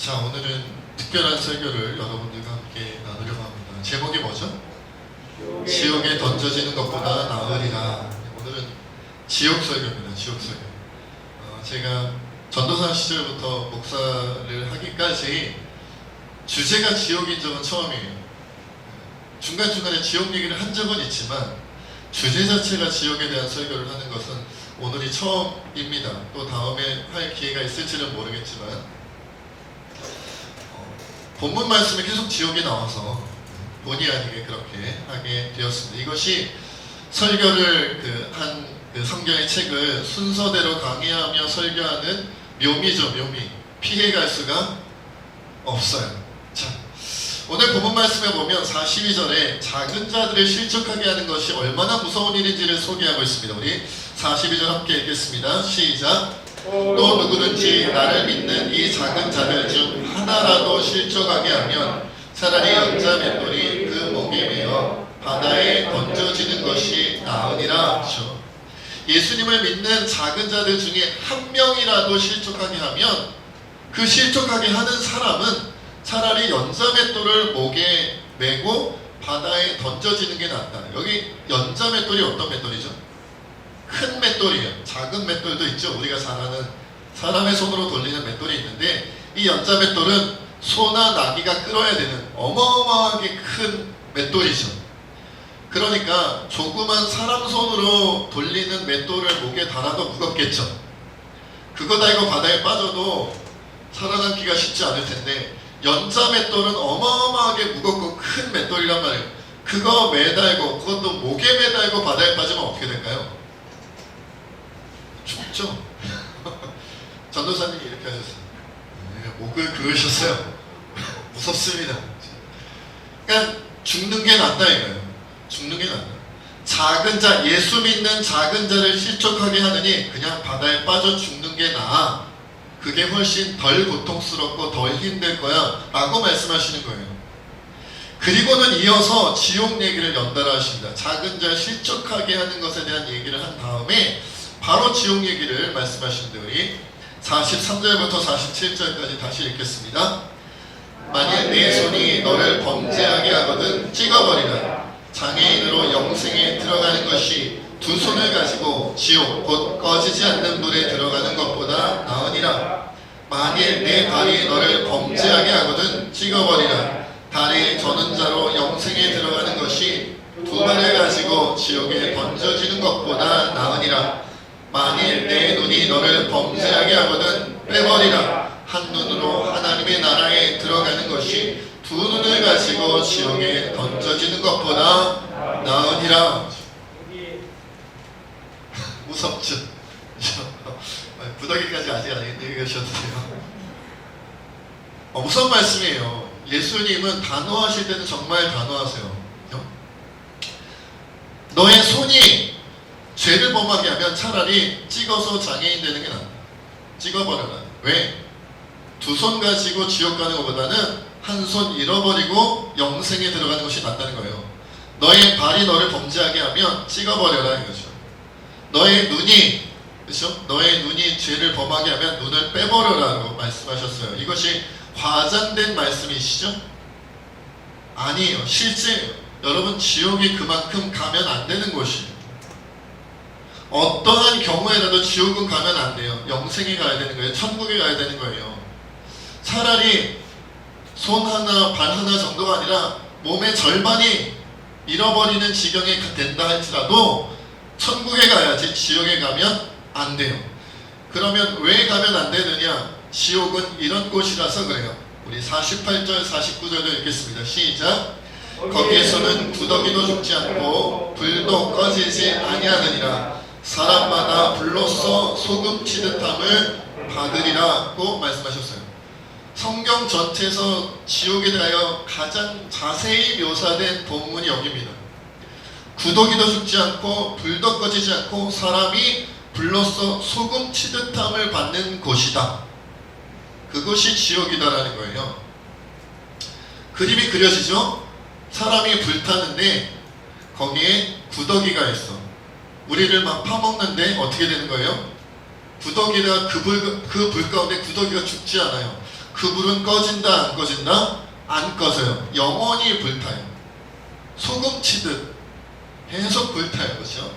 자, 오늘은 특별한 설교를 여러분들과 함께 나누려고 합니다. 제목이 뭐죠? 지옥에 던져지는 것보다 나으리라. 오늘은 지옥 설교입니다. 지옥 설교. 제가 전도사 시절부터 목사를 하기까지 주제가 지옥인 적은 처음이에요. 중간중간에 지옥 얘기를 한 적은 있지만 주제 자체가 지옥에 대한 설교를 하는 것은 오늘이 처음입니다. 또 다음에 할 기회가 있을지는 모르겠지만 본문 말씀에 계속 지옥이 나와서 본의 아니게 그렇게 하게 되었습니다. 이것이 설교를 한 성경의 책을 순서대로 강의하며 설교하는 묘미죠. 묘미. 피해갈 수가 없어요. 자, 오늘 본문 말씀에 보면 42절에 작은 자들을 실족하게 하는 것이 얼마나 무서운 일인지를 소개하고 있습니다. 우리 42절 함께 읽겠습니다. 시작. 또 누구든지 나를 믿는 이 작은 자들 중 하나라도 실족하게 하면 차라리 연자 맷돌이 그 목에 매어 바다에 던져지는 것이 나으니라. 예수님을 믿는 작은 자들 중에 한 명이라도 실족하게 하면 그 실족하게 하는 사람은 차라리 연자 맷돌을 목에 메고 바다에 던져지는 게 낫다. 여기 연자 맷돌이 어떤 맷돌이죠? 큰 맷돌이에요. 작은 맷돌도 있죠. 우리가 잘 아는 사람의 손으로 돌리는 맷돌이 있는데 이 연자 맷돌은 소나 나귀가 끌어야 되는 어마어마하게 큰 맷돌이죠. 그러니까 조그만 사람 손으로 돌리는 맷돌을 목에 달아도 무겁겠죠. 그거 달고 바다에 빠져도 살아남기가 쉽지 않을 텐데 연자 맷돌은 어마어마하게 무겁고 큰 맷돌이란 말이에요. 그거 매달고 그것도 목에 매달고 바다에 빠지면 어떻게 될까요? 죽죠. 전도사님이 이렇게 하셨어요. 네, 목을 그으셨어요. 무섭습니다. 그러니까 죽는 게 낫다 이거예요. 죽는 게 낫다. 작은 자, 예수 믿는 작은 자를 실족하게 하느니 그냥 바다에 빠져 죽는 게 나아. 그게 훨씬 덜 고통스럽고 덜 힘들 거야 라고 말씀하시는 거예요. 그리고는 이어서 지옥 얘기를 연달아 하십니다. 작은 자 실족하게 하는 것에 대한 얘기를 한 다음에 바로 지옥 얘기를 말씀하시는데 우리 43절부터 47절까지 다시 읽겠습니다. 만일 내 손이 너를 범죄하게 하거든 찍어버리라. 장애인으로 영생에 들어가는 것이 두 손을 가지고 지옥 곧 꺼지지 않는 불에 들어가는 것보다 나으니라. 만일 내 발이 너를 범죄하게 하거든 찍어버리라. 다리 저는 자로 영생에 들어가는 것이 두 발을 가지고 지옥에 던져지는 것보다 나으니라. 만일 내 눈이 너를 범죄하게 하거든 빼버리라. 한 눈으로 하나님의 나라에 들어가는 것이 두 눈을 가지고 지옥에 던져지는 것보다 나으니라. 무섭죠? 구더기까지 아직 안 읽으셔도 돼요. 무서운 말씀이에요. 예수님은 단호하실 때는 정말 단호하세요. 너의 손이 죄를 범하게 하면 차라리 찍어서 장애인 되는 게 낫다. 찍어버려라. 왜? 두 손 가지고 지옥 가는 것보다는 한 손 잃어버리고 영생에 들어가는 것이 낫다는 거예요. 너의 발이 너를 범죄하게 하면 찍어버려라 이거죠. 너의 눈이, 그렇죠? 너의 눈이 죄를 범하게 하면 눈을 빼버려라고 말씀하셨어요. 이것이 과장된 말씀이시죠? 아니에요. 실제예요. 여러분, 지옥이 그만큼 가면 안 되는 곳이에요. 어떠한 경우에라도 지옥은 가면 안 돼요. 영생에 가야 되는 거예요. 천국에 가야 되는 거예요. 차라리 손 하나, 발 하나 정도가 아니라 몸의 절반이 잃어버리는 지경에 된다 할지라도 천국에 가야지 지옥에 가면 안 돼요. 그러면 왜 가면 안 되느냐? 지옥은 이런 곳이라서 그래요. 우리 48절, 49절도 읽겠습니다. 시작. 거기에서는 구더기도 죽지 않고 불도 꺼지지 아니하느니라. 사람마다 불로써 소금 치듯 함을 받으리라고 말씀하셨어요. 성경 전체에서 지옥에 대하여 가장 자세히 묘사된 본문이 여기입니다. 구더기도 죽지 않고 불도 꺼지지 않고 사람이 불로써 소금 치듯 함을 받는 곳이다. 그것이 지옥이다라는 거예요. 그림이 그려지죠? 사람이 불타는데 거기에 구더기가 있어. 우리를 막 파먹는데 어떻게 되는 거예요? 구더기가 그 불 가운데 구더기가 죽지 않아요. 그 불은 꺼진다 안 꺼진다? 안 꺼져요. 영원히 불타요. 소금 치듯 계속 불타요. 그렇죠?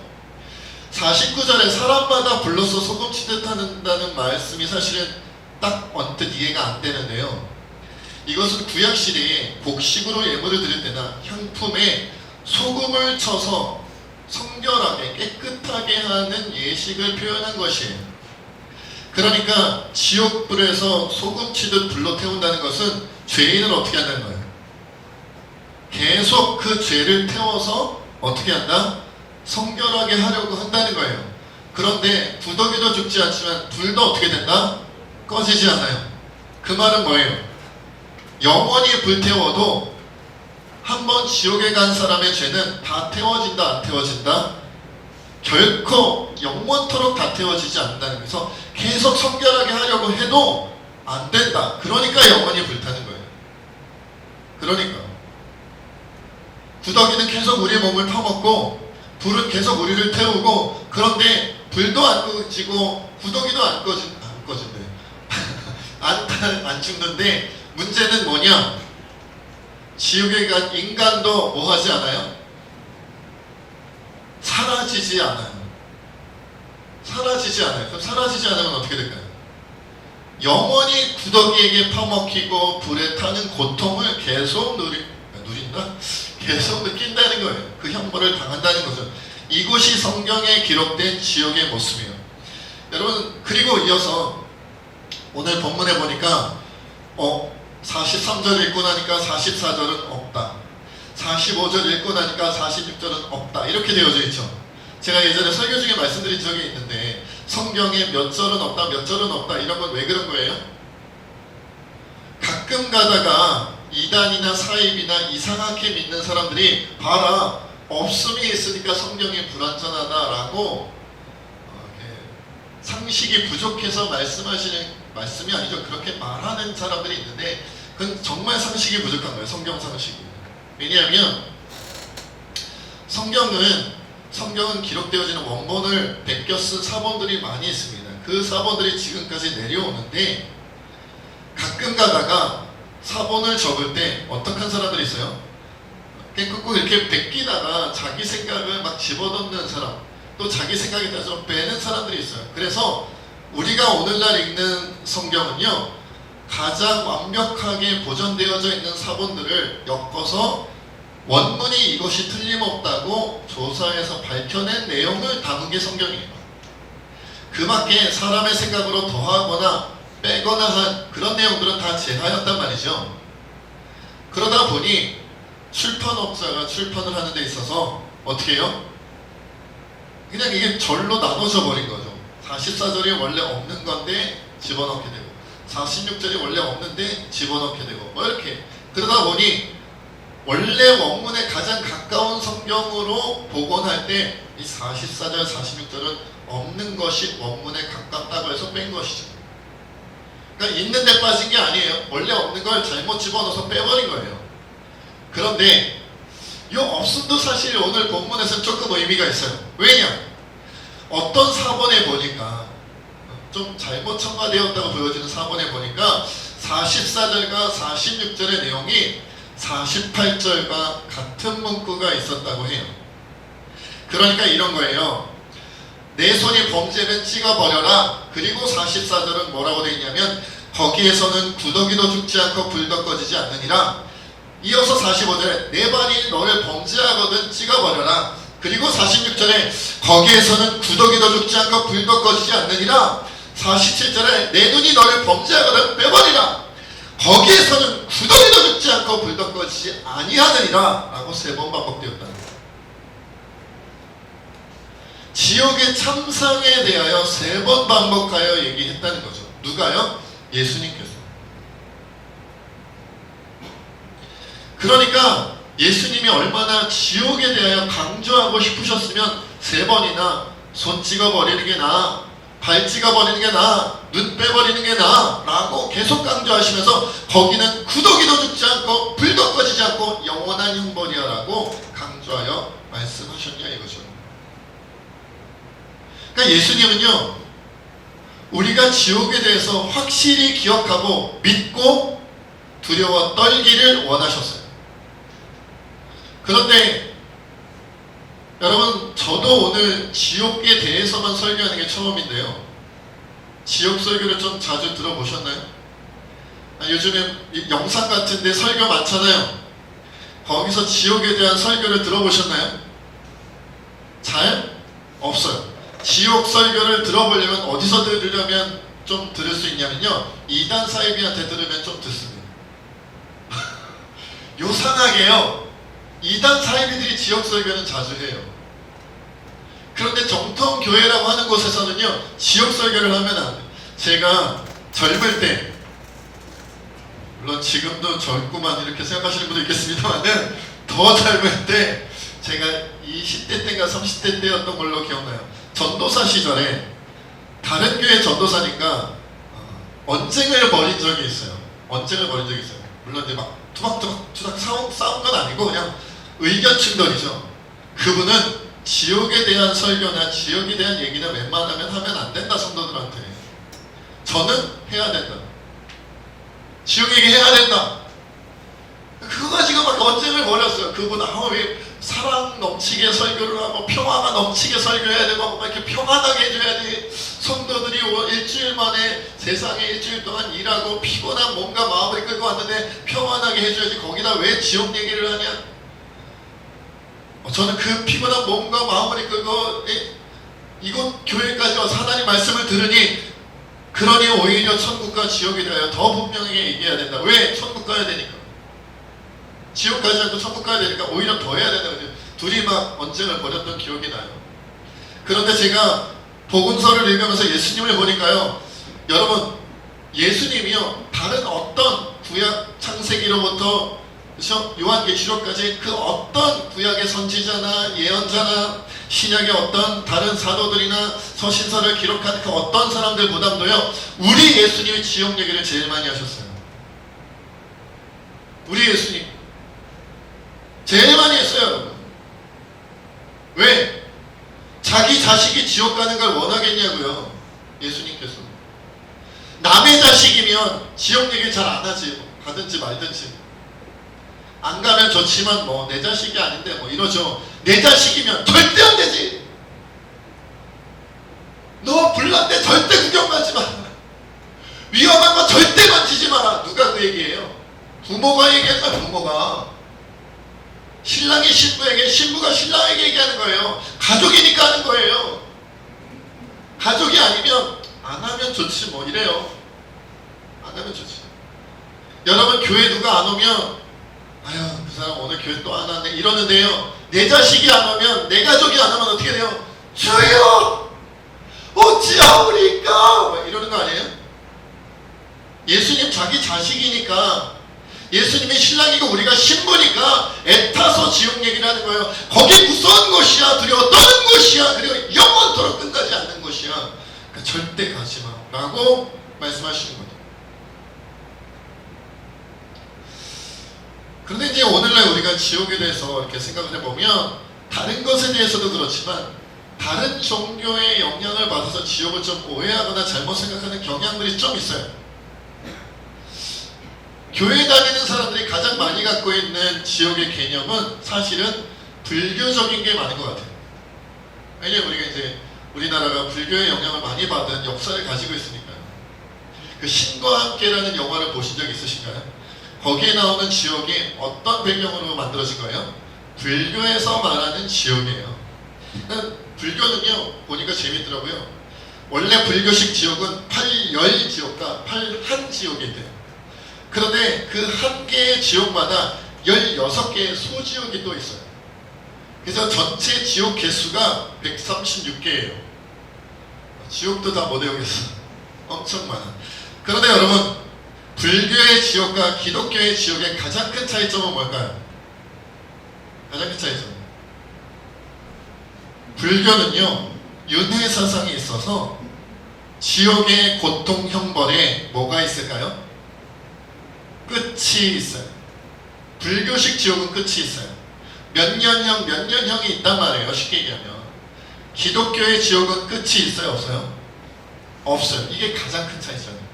49절에 사람마다 불로서 소금 치듯 한다는 말씀이 사실은 딱 언뜻 이해가 안 되는데요. 이것은 구약시대에 곡식으로 예물을 드릴 때나 향품에 소금을 쳐서 성결하게 깨끗하게 하는 예식을 표현한 것이에요. 그러니까 지옥불에서 소금 치듯 불로 태운다는 것은 죄인을 어떻게 한다는 거예요? 계속 그 죄를 태워서 어떻게 한다? 성결하게 하려고 한다는 거예요. 그런데 구더기도 죽지 않지만 불도 어떻게 된다? 꺼지지 않아요. 그 말은 뭐예요? 영원히 불태워도 한번 지옥에 간 사람의 죄는 다 태워진다 안 태워진다? 결코 영원토록 다 태워지지 않는다는 거예요. 그래서 계속 성결하게 하려고 해도 안 된다. 그러니까 영원히 불타는 거예요. 그러니까 구더기는 계속 우리의 몸을 파먹고 불은 계속 우리를 태우고, 그런데 불도 안 꺼지고 구더기도 안 꺼진대. 안 죽는데 문제는 뭐냐? 지옥에 간 인간도 뭐 하지 않아요? 사라지지 않아요. 사라지지 않아요. 그럼 사라지지 않으면 어떻게 될까요? 영원히 구더기에게 파먹히고 불에 타는 고통을 계속 누린다? 계속 느낀다는 거예요. 그 형벌을 당한다는 거죠. 이곳이 성경에 기록된 지옥의 모습이에요. 여러분, 그리고 이어서 오늘 본문에 보니까 43절 읽고 나니까 44절은 없다. 45절 읽고 나니까 46절은 없다. 이렇게 되어져 있죠. 제가 예전에 설교 중에 말씀드린 적이 있는데 성경에 몇 절은 없다, 몇 절은 없다 이런 건 왜 그런 거예요? 가끔 가다가 이단이나 사입이나 이상하게 믿는 사람들이 봐라, 없음이 있으니까 성경이 불완전하다라고 상식이 부족해서 말씀하시는 말씀이 아니죠. 그렇게 말하는 사람들이 있는데 그건 정말 상식이 부족한 거예요. 성경 상식이. 왜냐하면 성경은 기록되어지는 원본을 베껴 쓴 사본들이 많이 있습니다. 그 사본들이 지금까지 내려오는데 가끔 가다가 사본을 적을 때 어떡한 사람들이 있어요? 꼭 이렇게 베끼다가 자기 생각을 막 집어넣는 사람, 또 자기 생각에 따라서 빼는 사람들이 있어요. 그래서 우리가 오늘날 읽는 성경은요, 가장 완벽하게 보존되어져 있는 사본들을 엮어서 원문이 이것이 틀림없다고 조사해서 밝혀낸 내용을 담은 게 성경이에요. 그 밖에 사람의 생각으로 더하거나 빼거나 한 그런 내용들은 다 제하였단 말이죠. 그러다 보니 출판업자가 출판을 하는 데 있어서 어떻게 해요? 그냥 이게 절로 나눠져 버린 거죠. 44절이 원래 없는 건데 집어넣게 되고 46절이 원래 없는데 집어넣게 되고 뭐 이렇게 그러다 보니 원래 원문에 가장 가까운 성경으로 복원할 때 이 44절, 46절은 없는 것이 원문에 가깝다고 해서 뺀 것이죠. 그러니까 있는 데 빠진 게 아니에요. 원래 없는 걸 잘못 집어넣어서 빼버린 거예요. 그런데 이 없음도 사실 오늘 본문에서는 조금 의미가 있어요. 왜냐? 어떤 사본에 보니까 좀 잘못 첨가되었다고 보여지는 사본에 보니까 44절과 46절의 내용이 48절과 같은 문구가 있었다고 해요. 그러니까 이런 거예요. 내 손이 범죄면 찍어버려라. 그리고 44절은 뭐라고 되어 있냐면 거기에서는 구더기도 죽지 않고 불도 꺼지지 않느니라. 이어서 45절에 내 발이 너를 범죄하거든 찍어버려라. 그리고 46절에 거기에서는 구더기도 죽지 않고 불도 꺼지지 않느니라. 47절에 내 눈이 너를 범죄하거든 빼버리라. 거기에서는 구더기도 죽지 않고 불도 꺼지지 아니하느니라 라고 3번 반복되었다는 거예요. 지옥의 참상에 대하여 3번 반복하여 얘기했다는 거죠. 누가요? 예수님께서. 그러니까 예수님이 얼마나 지옥에 대하여 강조하고 싶으셨으면 3번이나 손 찍어버리는 게 나아, 발 찍어버리는 게 나아, 눈 빼버리는 게 나아 라고 계속 강조하시면서 거기는 구더기도 죽지 않고 불도 꺼지지 않고 영원한 형벌이야 라고 강조하여 말씀하셨냐 이거죠. 그러니까 예수님은요, 우리가 지옥에 대해서 확실히 기억하고 믿고 두려워 떨기를 원하셨어요. 그런데 여러분, 저도 오늘 지옥에 대해서만 설교하는 게 처음인데요. 지옥 설교를 좀 자주 들어보셨나요? 요즘에 영상 같은데 설교 많잖아요. 거기서 지옥에 대한 설교를 들어보셨나요? 잘? 없어요. 지옥 설교를 들어보려면 어디서 들으려면 좀 들을 수 있냐면요, 이단 사이비한테 들으면 좀 듣습니다. 요상하게요, 이단 사이비들이 지옥 설교는 자주 해요. 그런데 정통 교회라고 하는 곳에서는요, 지옥 설교를 하면 안 돼요. 제가 젊을 때, 물론 지금도 젊구만 이렇게 생각하시는 분도 있겠습니다만은, 더 젊을 때 제가 20대 때인가 30대 때였던 걸로 기억나요. 전도사 시절에 다른 교회 전도사니까 언쟁을 벌인 적이 있어요. 언쟁을 벌인 적이 있어요. 물론 이제 막 투닥투닥 싸운 건 아니고 그냥 의견 충돌이죠. 그분은 지옥에 대한 설교나 지옥에 대한 얘기는 웬만하면 하면 안 된다, 성도들한테. 저는 해야 된다. 지옥 얘기 해야 된다. 그거 가지고 막 언쟁을 벌였어요. 그분 왜 사랑 넘치게 설교를 하고 평화가 넘치게 설교해야 되고 막 이렇게 평안하게 해줘야지. 성도들이 일주일 만에 세상에 일주일 동안 일하고 피곤한 몸과 마음을 끌고 왔는데 평안하게 해줘야지. 거기다 왜 지옥 얘기를 하냐? 저는 그 피곤한 몸과 마음을 이끌고 이곳 교회까지 와서 하나님 말씀을 들으니, 그러니 오히려 천국과 지옥에 대하여 더 분명하게 얘기해야 된다. 왜? 천국 가야 되니까. 지옥 가지 않고 천국 가야 되니까 오히려 더 해야 된다. 둘이 막 언쟁을 벌였던 기억이 나요. 그런데 제가 복음서를 읽으면서 예수님을 보니까요, 여러분, 예수님이요, 다른 어떤 구약 창세기로부터 요한계시록까지 그 어떤 구약의 선지자나 예언자나 신약의 어떤 다른 사도들이나 서신서를 기록한 그 어떤 사람들보다도요, 우리 예수님이 지옥 얘기를 제일 많이 하셨어요. 우리 예수님 제일 많이 했어요, 여러분. 왜? 자기 자식이 지옥 가는 걸 원하겠냐고요. 예수님께서. 남의 자식이면 지옥 얘기 잘 안 하지. 가든지 말든지. 안 가면 좋지만 뭐 내 자식이 아닌데 뭐 이러죠. 내 자식이면 절대 안 되지. 너 불난데 절대 구경 가지 마. 위험한 거 절대 만지지 마라. 누가 그 얘기예요? 부모가 얘기했다. 부모가 신랑이 신부에게, 신부가 신랑에게 얘기하는 거예요. 가족이니까 하는 거예요. 가족이 아니면 안 하면 좋지 뭐 이래요. 안 하면 좋지. 여러분, 교회 누가 안 오면 아유, 그 사람 오늘 교회 또 안 왔네 이러는데요, 내 자식이 안 오면, 내 가족이 안 오면 어떻게 돼요? 주여 어찌하오리까 이러는 거 아니에요? 예수님 자기 자식이니까, 예수님이 신랑이고 우리가 신부니까 애타서 지옥 얘기를 하는 거예요. 거기 무서운 곳이야, 두려워 떠는 곳이야, 그리고 영원토록 끝나지 않는 곳이야. 그러니까 절대 가지 마 라고 말씀하시는 거예요. 그런데 이제 오늘날 우리가 지옥에 대해서 이렇게 생각을 해보면, 다른 것에 대해서도 그렇지만 다른 종교의 영향을 받아서 지옥을 좀 오해하거나 잘못 생각하는 경향들이 좀 있어요. 교회 다니는 사람들이 가장 많이 갖고 있는 지옥의 개념은 사실은 불교적인 게 많은 것 같아요. 왜냐면 우리가 이제 우리나라가 불교의 영향을 많이 받은 역사를 가지고 있으니까요. 그 신과 함께라는 영화를 보신 적 있으신가요? 거기에 나오는 지옥이 어떤 배경으로 만들어진 거예요? 불교에서 말하는 지옥이에요. 불교는요, 보니까 재밌더라고요. 원래 불교식 지옥은 8열지옥과 8한지옥인데요. 그런데 그 한 개의 지옥마다 16개의 소지옥이 또 있어요. 그래서 전체 지옥 개수가 136개예요. 지옥도 다 못 외우겠어. 엄청 많아. 그런데 여러분, 불교의 지옥과 기독교의 지옥의 가장 큰 차이점은 뭘까요? 가장 큰 차이점. 불교는요, 윤회 사상이 있어서 지옥의 고통 형벌에 뭐가 있을까요? 끝이 있어요. 불교식 지옥은 끝이 있어요. 몇 년형, 몇 년형이 있단 말이에요. 쉽게 얘기하면. 기독교의 지옥은 끝이 있어요, 없어요? 없어요. 이게 가장 큰 차이점이에요.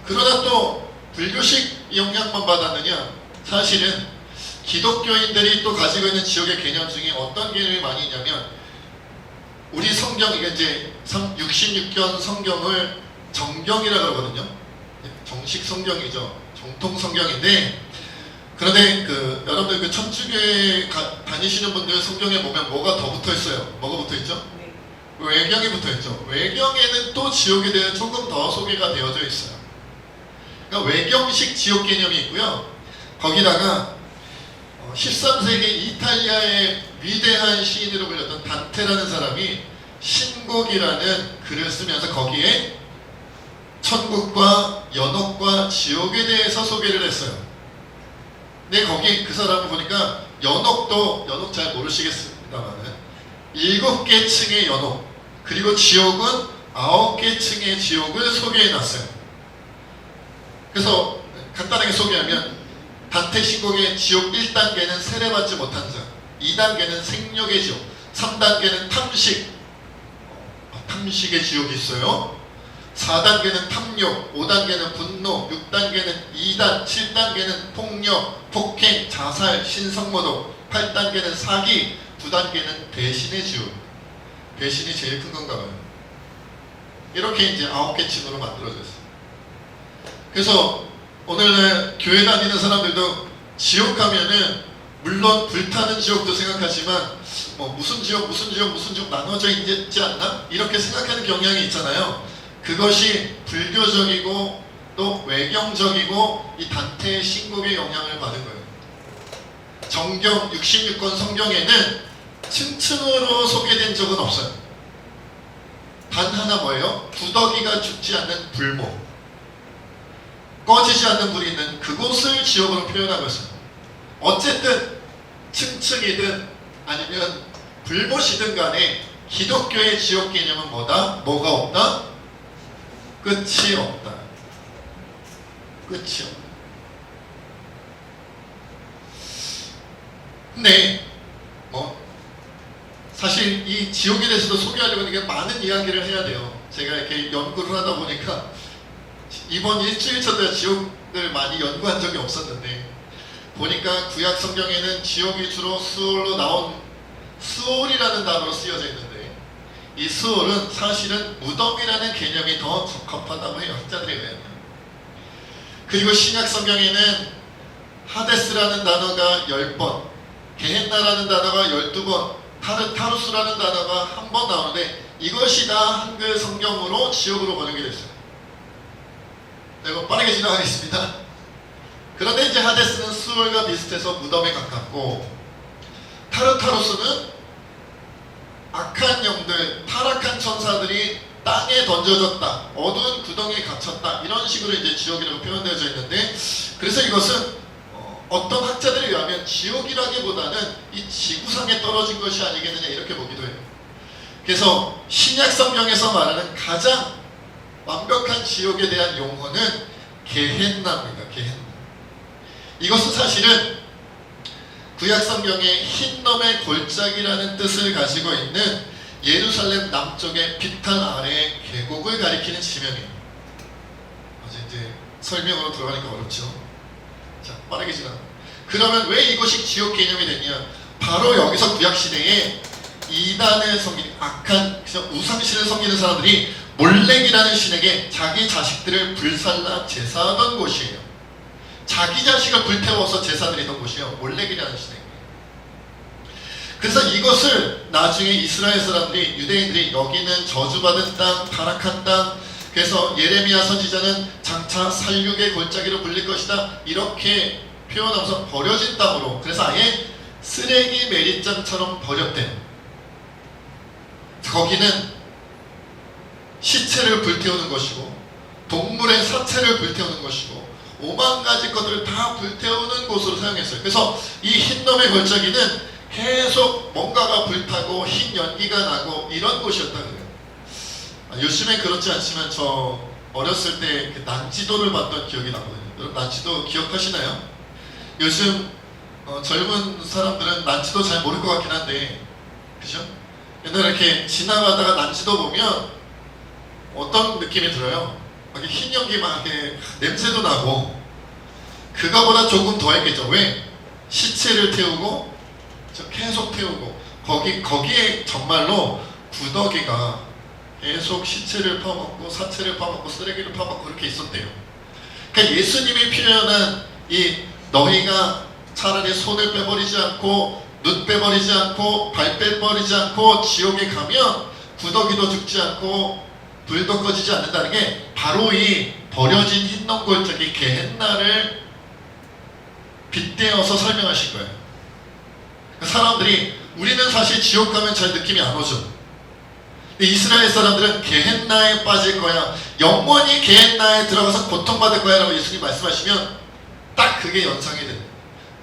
그러나 또 불교식 영향만 받았느냐? 사실은 기독교인들이 또 가지고 있는 지옥의 개념 중에 어떤 개념이 많이 있냐면, 우리 성경, 이게 이제 66권 성경을 정경이라고 그러거든요. 정식 성경이죠. 정통 성경인데, 그런데 여러분들 천주교에 다니시는 분들 성경에 보면 뭐가 더 붙어 있어요? 뭐가 붙어 있죠? 외경이 붙어 있죠. 외경에는 또 지옥에 대해 조금 더 소개가 되어져 있어요. 그러니까 외경식 지옥 개념이 있고요. 거기다가 13세기 이탈리아의 위대한 시인으로 불렸던 단테라는 사람이 신곡이라는 글을 쓰면서 거기에 천국과 연옥과 지옥에 대해서 소개를 했어요. 근데 거기 그 사람을 보니까 연옥 잘 모르시겠습니다만은 7개 층의 연옥, 그리고 지옥은 9개 층의 지옥을 소개해놨어요. 그래서 간단하게 소개하면, 단테 신곡의 지옥 1단계는 세례받지 못한 자, 2단계는 생욕의 지옥, 3단계는 탐식의 지옥이 있어요. 4단계는 탐욕, 5단계는 분노, 6단계는 이단, 7단계는 폭력, 폭행, 자살, 신성모독, 8단계는 사기, 9단계는 배신의 지옥. 배신이 제일 큰 건가 봐요. 이렇게 이제 9개 층으로 만들어져 있어요. 그래서 오늘날 교회 다니는 사람들도 지옥 가면은 물론 불타는 지옥도 생각하지만 무슨 지옥 나눠져 있지 않나? 이렇게 생각하는 경향이 있잖아요. 그것이 불교적이고 또 외경적이고 이 단테의 신곡의 영향을 받은 거예요. 정경 66권 성경에는 층층으로 소개된 적은 없어요. 단 하나 뭐예요? 구더기가 죽지 않는 불목, 꺼지지 않는 불이 있는 그곳을 지옥으로 표현하고 있어요. 어쨌든 층층이든 아니면 불못이든 간에 기독교의 지옥 개념은 뭐다? 뭐가 없다? 끝이 없다. 끝이 없다. 근데 사실 이 지옥에 대해서도 소개하려면 이게 많은 이야기를 해야 돼요. 제가 이렇게 연구를 하다 보니까 이번 일주일차도 지옥을 많이 연구한 적이 없었는데, 보니까 구약 성경에는 지옥이 주로 수올로 나온 수올이라는 단어로 쓰여져 있는데, 이 수올은 사실은 무덤이라는 개념이 더 적합하다고 해요, 학자들에 의하면. 그리고 신약 성경에는 하데스라는 단어가 10번, 게헨나라는 단어가 12번, 타르타루스라는 단어가 한 번 나오는데, 이것이 다 한글 성경으로 지옥으로 번역이 됐어요. 내가 빠르게 지나가겠습니다. 그런데 이제 하데스는 수월과 비슷해서 무덤에 가깝고, 타르타루스는 악한 영들, 타락한 천사들이 땅에 던져졌다, 어두운 구덩이에 갇혔다, 이런 식으로 이제 지옥이라고 표현되어져 있는데, 그래서 이것은 어떤 학자들에 의하면 지옥이라기보다는 이 지구상에 떨어진 것이 아니겠느냐, 이렇게 보기도 해요. 그래서 신약 성경에서 말하는 가장 완벽한 지옥에 대한 용어는 게헨나입니다. 게헨나. 이것은 사실은 구약 성경의 흰놈의 골짜기라는 뜻을 가지고 있는 예루살렘 남쪽의 비탈 아래의 계곡을 가리키는 지명이에요. 이제 설명으로 들어가니까 어렵죠. 자, 빠르게 지나. 그러면 왜 이것이 지옥 개념이 됐냐? 바로 여기서 구약 시대에 이단을 섬기는 악한 우상신을 섬기는 사람들이 몰렉이라는 신에게 자기 자식들을 불살라 제사하던 곳이에요. 자기 자식을 불태워서 제사드리던 곳이에요. 몰렉이라는 신에게. 그래서 이것을 나중에 이스라엘 사람들이, 유대인들이 여기는 저주받은 땅, 타락한 땅, 그래서 예레미야 선지자는 장차 살육의 골짜기로 불릴 것이다, 이렇게 표현하면서 버려진 땅으로, 그래서 아예 쓰레기 매립장처럼 버렸대요. 거기는 시체를 불태우는 것이고, 동물의 사체를 불태우는 것이고, 5만 가지 것들을 다 불태우는 곳으로 사용했어요. 그래서 이 흰놈의 골짜기는 계속 뭔가가 불타고 흰 연기가 나고 이런 곳이었다 그래요. 요즘엔 그렇지 않지만 저 어렸을 때 그 난지도를 봤던 기억이 나거든요. 여러분 난지도 기억하시나요? 요즘 젊은 사람들은 난지도 잘 모를 것 같긴 한데, 그죠? 옛날에 이렇게 지나가다가 난지도 보면 어떤 느낌이 들어요? 막 흰 연기 막 이렇게 냄새도 나고, 그거보다 조금 더 했겠죠. 왜? 시체를 태우고 계속 태우고, 거기에 정말로 구더기가 계속 시체를 파먹고 사체를 파먹고 쓰레기를 파먹고 그렇게 있었대요. 그러니까 예수님이 표현한 이 너희가 차라리 손을 빼버리지 않고 눈 빼버리지 않고 발 빼버리지 않고 지옥에 가면 구더기도 죽지 않고 불도 꺼지지 않는다는 게 바로 이 버려진 흰 덩굴적인 게헨나를 빗대어서 설명하신 거예요. 그러니까 사람들이 우리는 사실 지옥 가면 잘 느낌이 안 오죠. 이스라엘 사람들은 게헨나에 빠질 거야, 영원히 게헨나에 들어가서 고통받을 거야 라고 예수님 말씀하시면 딱 그게 연상이 돼요.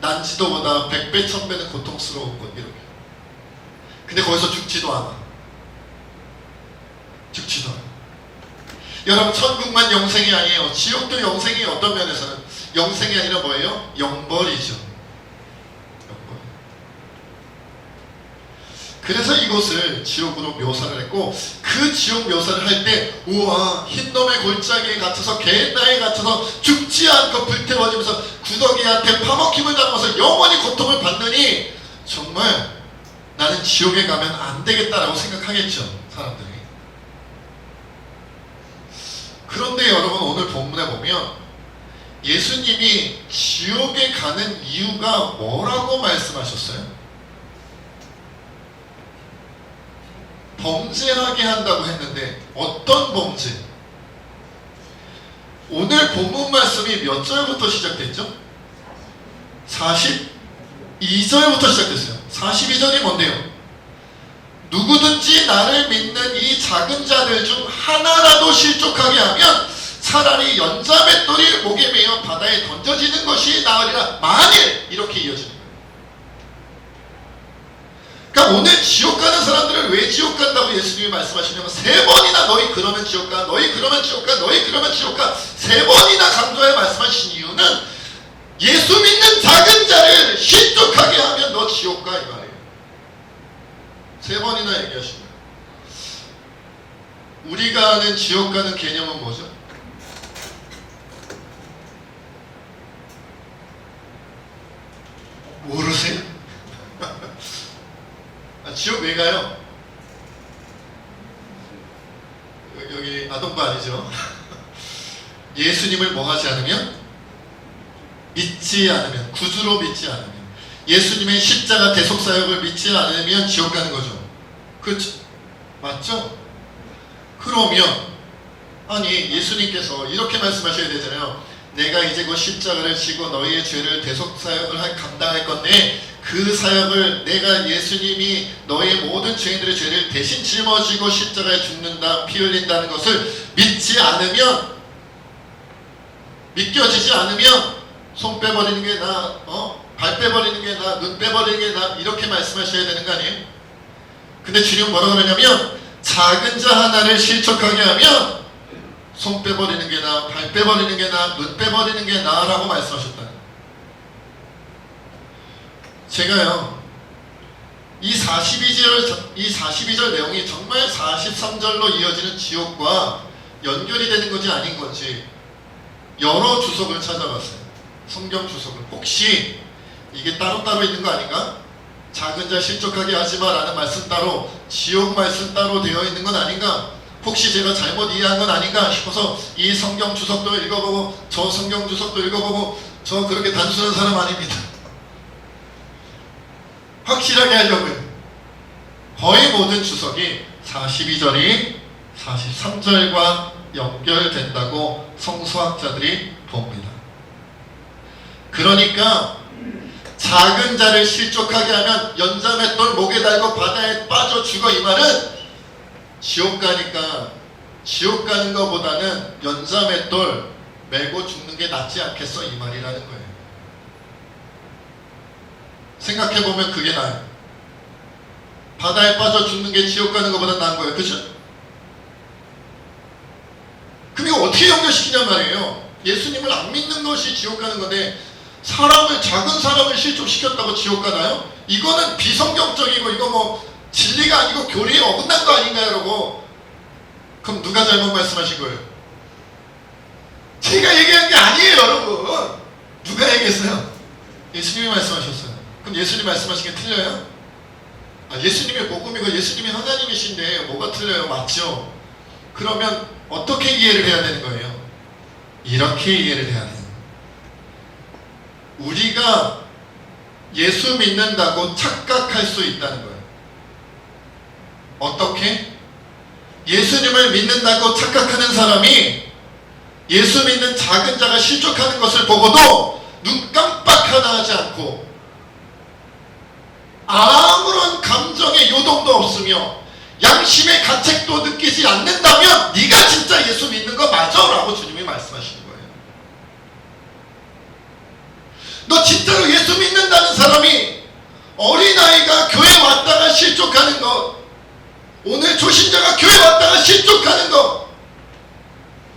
난지도보다 100배 1000배는 고통스러운 것 이렇게. 근데 거기서 죽지도 않아. 죽지도 않아. 여러분, 천국만 영생이 아니에요. 지옥도 영생이 어떤 면에서는 영생이 아니라 뭐예요? 영벌이죠. 영벌. 그래서 이곳을 지옥으로 묘사를 했고, 그 지옥 묘사를 할 때 우와, 흰놈의 골짜기에 갇혀서 게헨나에 갇혀서 죽지 않고 불태워지면서 구더기한테 파먹힘을 당하면서 영원히 고통을 받느니 정말 나는 지옥에 가면 안 되겠다라고 생각하겠죠, 사람들이. 그런데 여러분, 오늘 본문에 보면 예수님이 지옥에 가는 이유가 뭐라고 말씀하셨어요? 범죄하게 한다고 했는데 어떤 범죄? 오늘 본문 말씀이 몇 절부터 시작됐죠? 42절부터 시작됐어요. 42절이 뭔데요? 누구든지 나를 믿는 이 작은 자들 중 하나라도 실족하게 하면 차라리 연자맷돌이 목에 매여 바다에 던져지는 것이 나으리라. 만일 이렇게 이어집니다. 그러니까 오늘 지옥 가는 사람들을 왜 지옥 간다고 예수님이 말씀하시냐면, 3번이나 너희 그러면 지옥 가, 너희 그러면 지옥 가, 너희 그러면 지옥 가, 3번이나 강조해 말씀하신 이유는 예수 믿는 작은 자를 실족하게 하면 너 지옥 가 이 말이에요. 3번이나 얘기하십니다. 우리가 아는 지옥 가는 개념은 뭐죠? 모르세요? 지옥 왜 가요? 여기 아동부 아니죠? 예수님을 뭐 하지 않으면? 믿지 않으면, 구주로 믿지 않으면, 예수님의 십자가 대속사역을 믿지 않으면 지옥 가는 거죠. 그렇죠? 맞죠? 그러면 아니, 예수님께서 이렇게 말씀하셔야 되잖아요. 내가 이제 그 십자가를 지고 너희의 죄를 대속사역을 감당할 건데, 그 사역을 내가 예수님이 너희의 모든 죄인들의 죄를 대신 짊어지고 십자가에 죽는다, 피 흘린다는 것을 믿지 않으면, 믿겨지지 않으면 손 빼버리는 게 나, 발 빼버리는 게 나, 눈 빼버리는 게 나, 이렇게 말씀하셔야 되는 거 아니에요? 근데 주님 뭐라고 그러냐면, 작은 자 하나를 실족하게 하면 손 빼버리는 게 나, 발 빼버리는 게 나, 눈 빼버리는 게 나라고 말씀하셨다. 제가요, 이 42절 내용이 정말 43절로 이어지는 지옥과 연결이 되는 건지 아닌 건지 여러 주석을 찾아봤어요. 성경 주석을. 혹시 이게 따로따로 있는 거 아닌가? 작은 자 실족하게 하지마 라는 말씀 따로, 지옥 말씀 따로 되어 있는 건 아닌가? 혹시 제가 잘못 이해한 건 아닌가 싶어서 이 성경 주석도 읽어보고 저 성경 주석도 읽어보고, 저 그렇게 단순한 사람 아닙니다. 확실하게 하려고요. 거의 모든 주석이 42절이 43절과 연결된다고 성수학자들이 봅니다. 그러니까 작은 자를 실족하게 하면 연자맷돌 목에 달고 바다에 빠져 죽어, 이 말은 지옥 가니까 지옥 가는 것보다는 연자맷돌 메고 죽는 게 낫지 않겠어, 이 말이라는 거예요. 생각해보면 그게 나아요. 바다에 빠져 죽는 게 지옥 가는 것보다 나은 거예요. 그죠? 그럼 이거 어떻게 연결시키냔 말이에요. 예수님을 안 믿는 것이 지옥 가는 건데, 작은 사람을 실족시켰다고 지옥 가나요? 이거는 비성경적이고, 이거 뭐 진리가 아니고 교리에 어긋난 거 아닌가요? 라고 그럼 누가 잘못 말씀하신 거예요? 제가 얘기한 게 아니에요, 여러분. 누가 얘기했어요? 예수님이 말씀하셨어요. 그럼 예수님 말씀하신 게 틀려요? 예수님의 복음이고 예수님이 하나님이신데 뭐가 틀려요? 맞죠? 그러면 어떻게 이해를 해야 되는 거예요? 이렇게 이해를 해야 돼요. 우리가 예수 믿는다고 착각할 수 있다는 거예요. 어떻게? 예수님을 믿는다고 착각하는 사람이 예수 믿는 작은 자가 실족하는 것을 보고도 눈 깜빡 하나 하지 않고 아무런 감정의 요동도 없으며 양심의 가책도 느끼지 않는다면 네가 진짜 예수 믿는 거 맞아? 라고 주님이 말씀하시는 거예요. 너 진짜로 예수 믿는다는 사람이 어린아이가 교회 왔다가 실족하는 것, 오늘 초신자가 교회 왔다가 실족하는 것,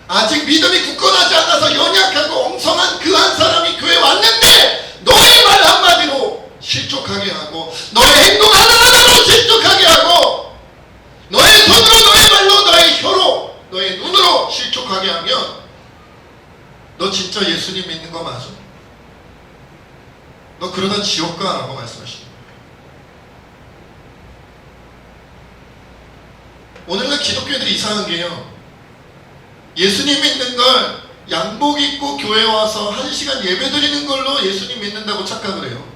아직 믿음이 굳건하지 않아서 연약하고 엉성한 그 한 사람이 교회 왔는데 너의 말 한마디로 실족하게 하고 너의 행동 하나하나로 실족하게 하고 너의 손으로 너의 말로 너의 혀로 너의 눈으로 실족하게 하면 너 진짜 예수님 믿는 거 맞아? 너 그러다 지옥 가 라고 말씀하시는 거예요. 오늘날 기독교인들이 이상한 게요, 예수님 믿는 걸 양복 입고 교회 와서 1시간 예배 드리는 걸로 예수님 믿는다고 착각을 해요.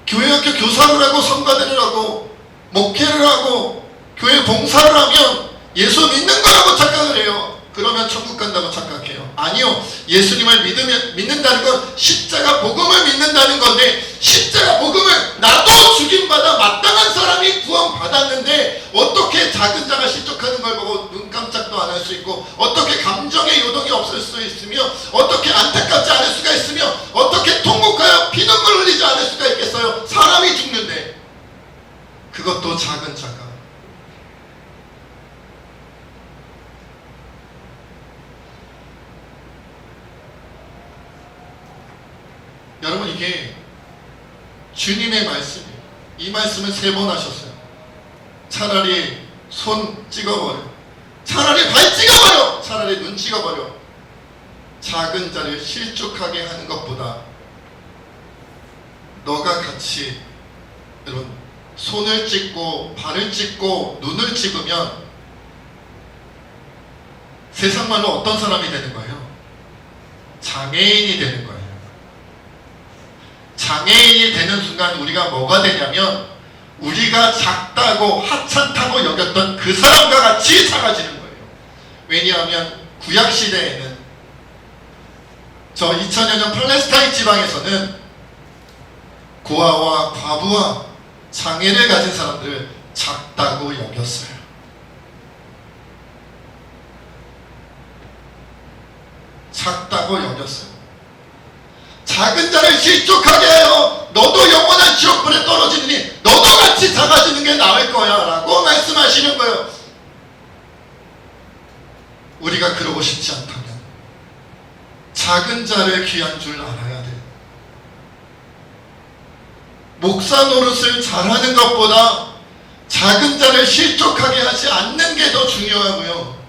교회학교 교사를 하고 성가대를 하고 목회를 하고 교회 봉사를 하면 예수 믿는 거라고 착각을 해요. 그러면 천국 간다고 착각해요. 아니요, 예수님을 믿는다는 건 십자가 복음을 믿는다는 건데, 십자가 복음을 나도 죽임받아 마땅한 사람이 구원받았는데 어떻게 작은 자가 실족하는 걸 보고 눈 깜짝도 안 할 수 있고, 어떻게 감정의 요동이 없을 수 있으며, 어떻게 안타깝지 않을 수가 있으며, 어떻게 통곡하여 피눈물 흘리지 않을 수가 있겠어요? 사람이 죽는데. 그것도 작은 자가. 여러분, 이게 주님의 말씀이에요. 이 말씀을 3번 하셨어요. 차라리 손 찍어버려, 차라리 발 찍어버려, 차라리 눈 찍어버려. 작은 자를 실족하게 하는 것보다 너가 같이, 여러분, 손을 찍고 발을 찍고 눈을 찍으면 세상 말로 어떤 사람이 되는 거예요? 장애인이 되는 거예요. 장애인이 되는 순간 우리가 뭐가 되냐면, 우리가 작다고 하찮다고 여겼던 그 사람과 같이 작아지는 거예요. 왜냐하면 구약시대에는, 저 2000여 년 팔레스타인 지방에서는 고아와 과부와 장애를 가진 사람들을 작다고 여겼어요. 작다고 여겼어요. 작은 자를 실족하게 하여 너도 영원한 지옥불에 떨어지느니 너도 같이 작아지는 게 나을 거야 라고 말씀하시는 거예요. 우리가 그러고 싶지 않다면 작은 자를 귀한 줄 알아야 돼요. 목사 노릇을 잘하는 것보다 작은 자를 실족하게 하지 않는 게 더 중요하고요.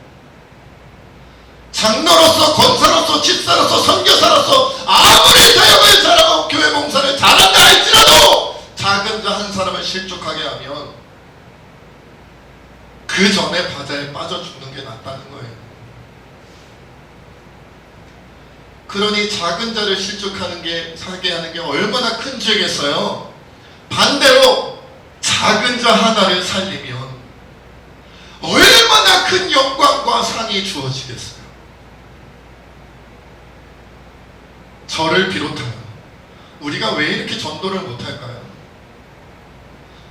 장로로서, 권사로서, 집사로서, 선교사로서 아무리 사역을 잘하고 교회 봉사를 잘한다 할지라도 작은 자 한 사람을 실족하게 하면 그 전에 바다에 빠져 죽는 게 낫다는 거예요. 그러니 작은 자를 실족하게 하는 게 얼마나 큰 죄겠어요. 반대로 작은 자 하나를 살리면 얼마나 큰 영광과 상이 주어지겠어요. 저를 비롯하여 우리가 왜 이렇게 전도를 못할까요?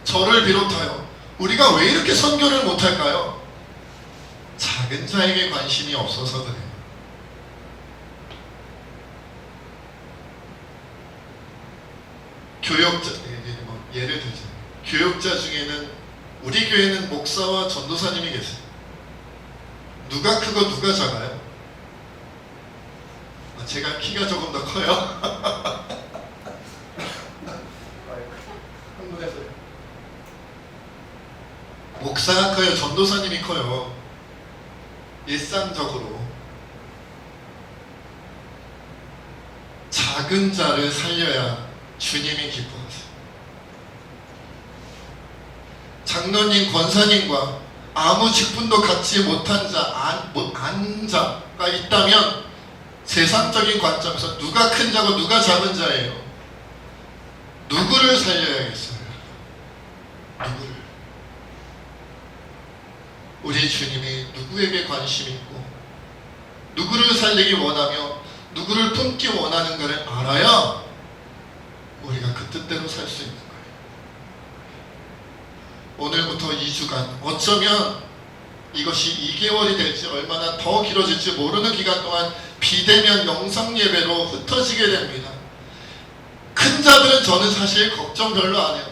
저를 비롯하여 우리가 왜 이렇게 선교를 못할까요? 작은 자에게 관심이 없어서 그래요. 교역자, 예를 들자, 교역자 중에는 우리 교회는 목사와 전도사님이 계세요. 누가 크고 누가 작아요? 제가 키가 조금 더 커요. 흥분했어요. 목사가 커요? 전도사님이 커요? 일상적으로 작은 자를 살려야 주님이 기뻐하세요. 장로님, 권사님과 아무 직분도 갖지 못한 자가 있다면 세상적인 관점에서 누가 큰 자고 누가 작은 자예요? 누구를 살려야겠어요? 누구를? 우리 주님이 누구에게 관심이 있고 누구를 살리기 원하며 누구를 품기 원하는가를 알아야 우리가 그 뜻대로 살 수 있는 거예요. 오늘부터 2주간 어쩌면 이것이 2개월이 될지 얼마나 더 길어질지 모르는 기간 동안 비대면 영상 예배로 흩어지게 됩니다. 큰 자들은 저는 사실 걱정 별로 안 해요.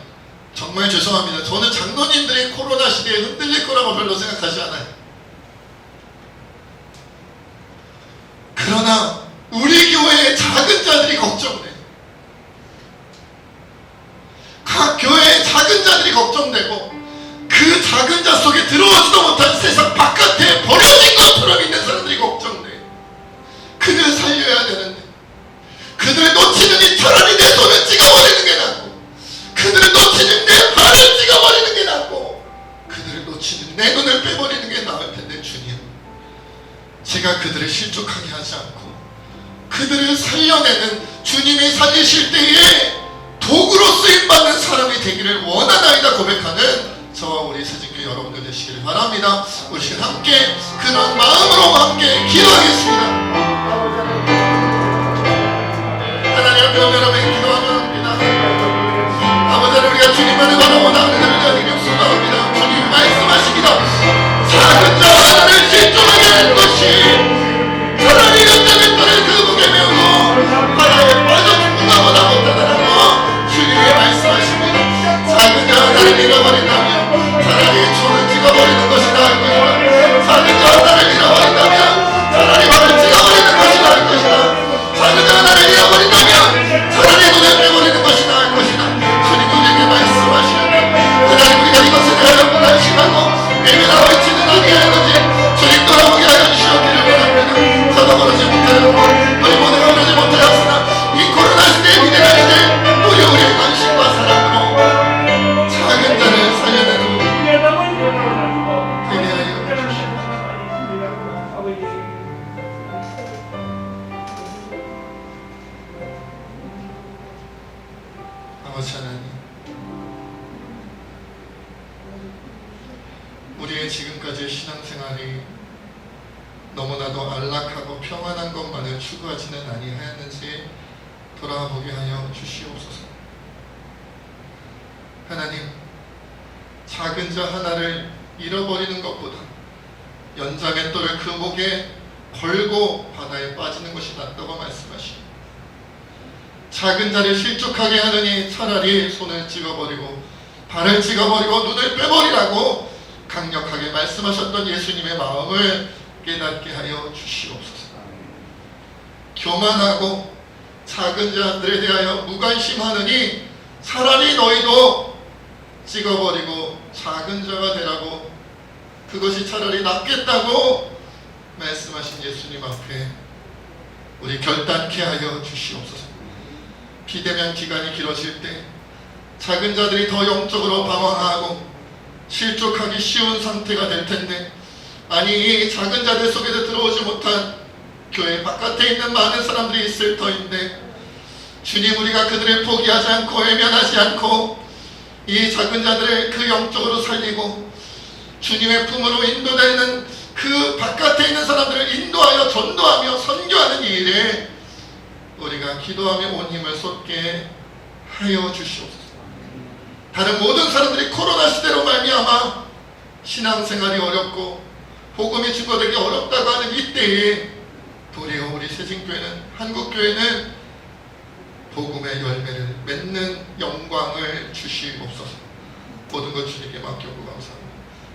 정말 죄송합니다. 저는 장로님들이 코로나 시대에 흔들릴 거라고 별로 생각하지 않아요. 그러나 우리 교회의 작은 자들이 걱정돼요. 각 교회의 작은 자들이 걱정되고 그 작은 자 속에 들어오지도 못한 세상 바깥에 버려진 것처럼 있는 사람들이 걱정돼요. 그들 살려야 되는데 그들을 놓치느니 차라리 내 손을 찍어버리는 게 낫고 그들을 놓치는 내 발을 찍어버리는 게 낫고 그들을 놓치는 내 눈을 빼버리는 게 나을 텐데 주님, 제가 그들을 실족하게 하지 않고 그들을 살려내는 주님이 살리실 때에 도구로 쓰임받는 사람이 되기를 원하나이다 고백하는 저와 우리 새진교회 여러분들 되시기를 바랍니다. 우리 함께 그런 마음으로 함께 기도하겠습니다. 하나님 앞에 여러분의 기도하며 합니다. 아버지, 우리가 주님만을 바라보다 은혜를 드리며 쏟아옵니다. 주님이 말씀하십니다. 작은 자 하나를 실족하게 하는 것이 차라리 연장의 털을 그 무게 메우고 바다에 빠져 죽는 것보다 못하다라고 주님이 말씀하십니다. 작은 자 하나를 잃어버린다면 차라리 손을 찍어버리는 것이 나을 것이다. 작은 자 하나를 잃어버린다면 차라리 발을 찍어버리는 것이 나을 것이다. 작은 자 하나를 잃어버린다면 차라리 눈을 빼버리는 것이 나을 것이다. 주님 우리에게 말씀하시는 그날 우리가 이것을 하려고 안심하고 외면하고 있지는 아니하는지 주님 돌아보게 하여 주시옵기를 바랍니다. 저도 그러지 못하였고 우리 모두가 그러지 못하였으나 이 코로나 시대의 위대한 시대 우리의 관심과 사랑으로 작은 자를 살려내는 되게 하여 주시옵소서. 아버지 하나님, 우리의 지금까지의 신앙생활이 너무나도 안락하고 평안한 것만을 추구하지는 아니하였는지 돌아보게 하여 주시옵소서. 하나님, 작은 자 하나를 잃어버리는 것보다 연장의 똘을 그 목에 걸고 바다에 빠지는 것이 낫다고 말씀하시니 작은 자를 실족하게 하느니 차라리 손을 찍어버리고 발을 찍어버리고 눈을 빼버리라고 강력하게 말씀하셨던 예수님의 마음을 깨닫게 하여 주시옵소서. 교만하고 작은 자들에 대하여 무관심하느니 차라리 너희도 찍어버리고 작은 자가 되라고, 그것이 차라리 낫겠다고 말씀하신 예수님 앞에 우리 결단케 하여 주시옵소서. 비대면 기간이 길어질 때 작은 자들이 더 영적으로 방황하고 실족하기 쉬운 상태가 될 텐데, 아니 이 작은 자들 속에도 들어오지 못한 교회 바깥에 있는 많은 사람들이 있을 터인데, 주님 우리가 그들을 포기하지 않고 외면하지 않고 이 작은 자들을 그 영적으로 살리고 주님의 품으로 인도되는 그 바깥에 있는 사람들을 인도하여 전도하며 선교하는 이 일에 우리가 기도하며 온 힘을 쏟게 하여 주시옵소서. 다른 모든 사람들이 코로나 시대로 말미암아 신앙생활이 어렵고 복음이 증거되기 어렵다고 하는 이때에 도리어 우리 새진교회는, 한국교회는 복음의 열매를 맺는 영광을 주시옵소서. 모든 것 주님께 맡기고 감사합니다.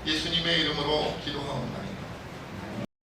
예수님의 이름으로 기도하옵나이다.